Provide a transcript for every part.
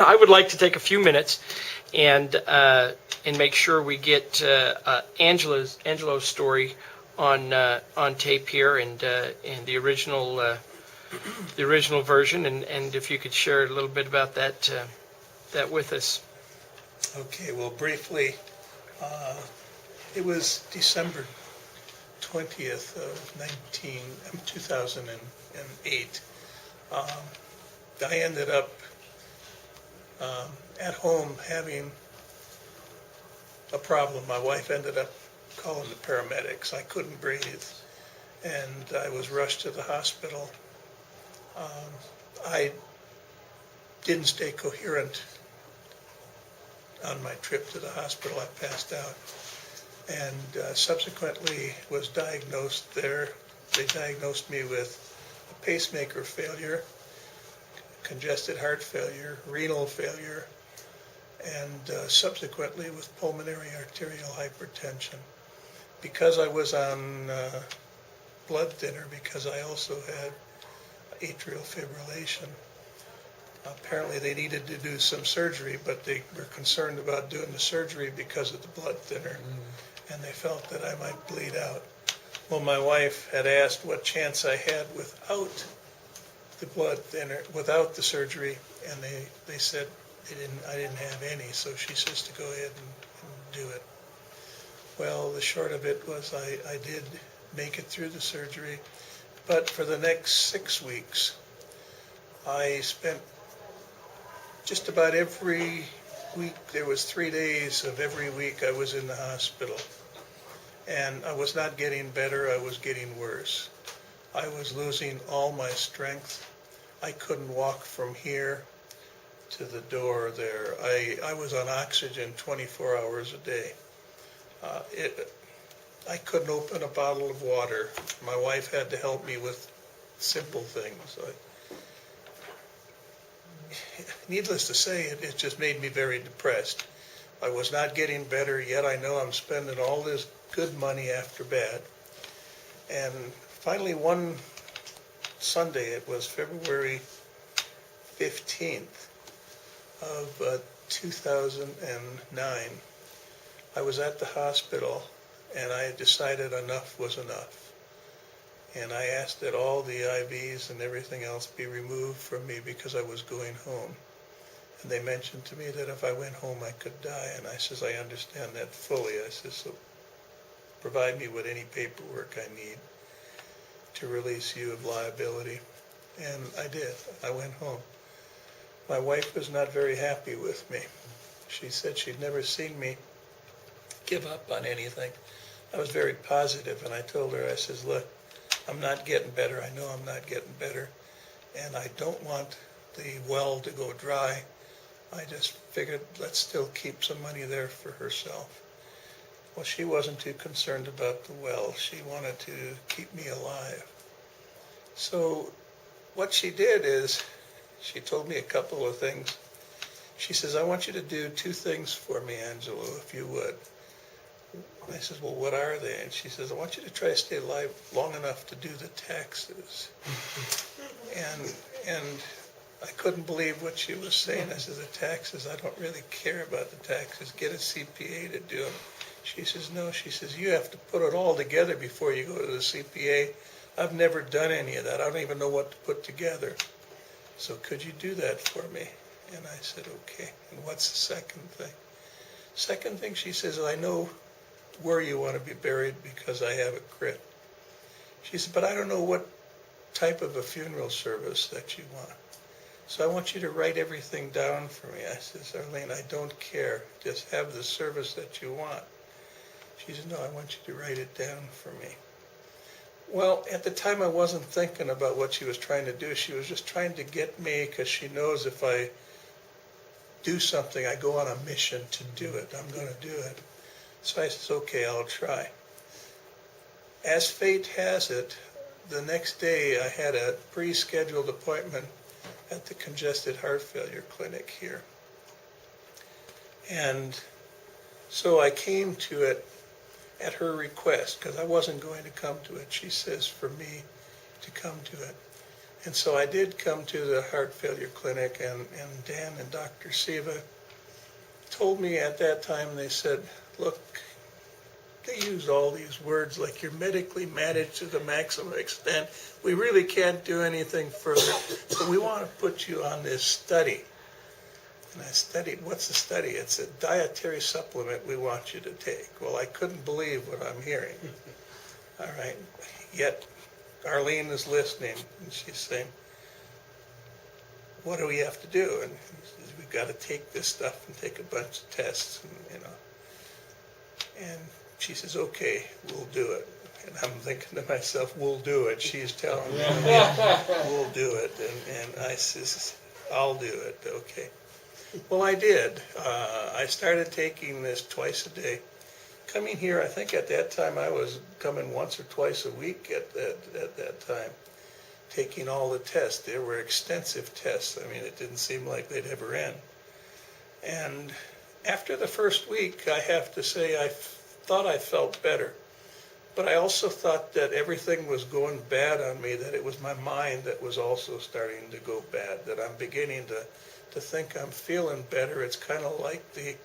I would like to take a few minutes and make sure we get Angelo's story on tape here and the original version, and if you could share a little bit about that with us. Okay, well, briefly, it was December 20th of 2008. I ended up at home having a problem. My wife ended up calling the paramedics. I couldn't breathe, and I was rushed to the hospital. I didn't stay coherent on my trip to the hospital. I passed out, and subsequently was diagnosed there. They diagnosed me with a pacemaker failure, congested heart failure, renal failure, and subsequently with pulmonary arterial hypertension. Because I was on blood thinner, because I also had atrial fibrillation, apparently they needed to do some surgery, but they were concerned about doing the surgery because of the blood thinner, and they felt that I might bleed out. Well, my wife had asked what chance I had without the blood thinner, without the surgery, and they said I didn't have any, so she says to go ahead and do it. Well, the short of it was I did make it through the surgery, but for the next 6 weeks, I spent just about every week, there was 3 days of every week I was in the hospital. And I was not getting better, I was getting worse. I was losing all my strength. I couldn't walk from here to the door there. I was on oxygen 24 hours a day. I couldn't open a bottle of water. My wife had to help me with simple things. Needless to say, it just made me very depressed. I was not getting better, yet I know I'm spending all this good money after bad. And finally one Sunday, it was February 15th of 2009, I was at the hospital and I had decided enough was enough. And I asked that all the IVs and everything else be removed from me because I was going home. And they mentioned to me that if I went home I could die, and I says, I understand that fully. I says, so provide me with any paperwork I need to release you of liability. And I did. I went home. My wife was not very happy with me. She said she'd never seen me give up on anything. I was very positive, and I told her, I says, look, I'm not getting better. I know I'm not getting better, and I don't want the well to go dry. I just figured let's still keep some money there for herself. Well, she wasn't too concerned about the well. She wanted to keep me alive. So what she did is she told me a couple of things. She says, I want you to do 2 things for me, Angelo, if you would. I says, well, what are they? And she says, I want you to try to stay alive long enough to do the taxes. And I couldn't believe what she was saying. I said, the taxes, I don't really care about the taxes. Get a CPA to do them. She says, no. She says, you have to put it all together before you go to the CPA. I've never done any of that. I don't even know what to put together. So could you do that for me? And I said, okay. And what's the second thing? Second thing, she says, I know where you want to be buried because I have a crypt. She said, but I don't know what type of a funeral service that you want. So I want you to write everything down for me. I says, Arlene, I don't care. Just have the service that you want. She said, no, I want you to write it down for me. Well, at the time I wasn't thinking about what she was trying to do. She was just trying to get me because she knows if I do something, I go on a mission to do it. I'm going to do it. So I said, okay, I'll try. As fate has it, the next day I had a pre-scheduled appointment at the congested heart failure clinic here. And so I came to it at her request because I wasn't going to come to it. She says for me to come to it. And so I did come to the heart failure clinic, and Dan and Dr. Siva told me at that time, they said, look, they use all these words like you're medically managed to the maximum extent. We really can't do anything further, but we want to put you on this study. And I studied, what's the study? It's a dietary supplement we want you to take. Well, I couldn't believe what I'm hearing. All right. Yet Arlene is listening, and she's saying, what do we have to do? And he says, we've got to take this stuff and take a bunch of tests, and, And she says, okay, we'll do it. And I'm thinking to myself, we'll do it. She's telling me, yeah, we'll do it. And I says, I'll do it, okay. Well, I did. I started taking this twice a day. Coming here, I think at that time I was coming once or twice a week at that time, taking all the tests. They were extensive tests. I mean, it didn't seem like they'd ever end. And after the first week, I have to say, I thought I felt better. But I also thought that everything was going bad on me, that it was my mind that was also starting to go bad, that I'm beginning to think I'm feeling better. It's kind of like the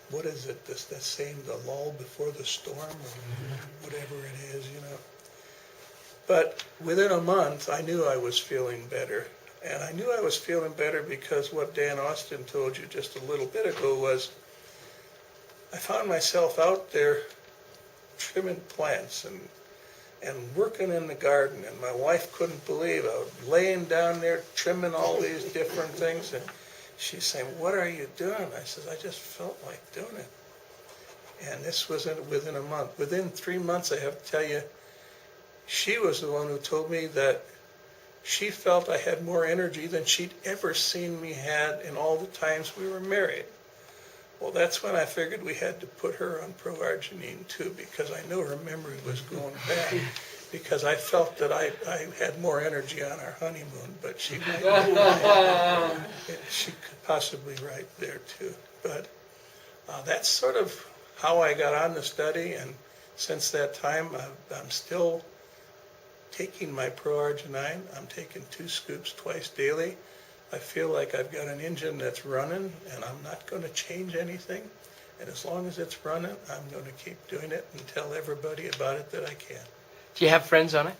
what is it, that saying, the lull before the storm, or whatever it is, But within a month, I knew I was feeling better. And I knew I was feeling better because what Dan Austin told you just a little bit ago was, I found myself out there trimming plants and working in the garden, and my wife couldn't believe I was laying down there trimming all these different things, and she's saying, what are you doing? I said, I just felt like doing it. And this was within a month. Within 3 months, I have to tell you, she was the one who told me that she felt I had more energy than she'd ever seen me had in all the times we were married. Well, that's when I figured we had to put her on pro-arginine too, because I knew her memory was going bad, because I felt that I had more energy on our honeymoon, but she could possibly right there too. But that's sort of how I got on the study, and since that time, I'm still taking my pro-arginine. I'm taking 2 scoops twice daily. I feel like I've got an engine that's running, and I'm not going to change anything. And as long as it's running, I'm going to keep doing it and tell everybody about it that I can. Do you have friends on it?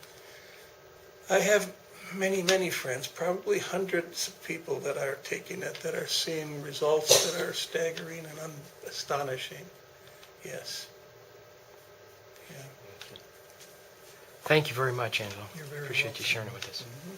I have many, many friends, probably hundreds of people that are taking it, that are seeing results that are staggering and astonishing. Yes. Yeah. Thank you very much, Angelo. You're very Appreciate welcome. you sharing it with us. Mm-hmm.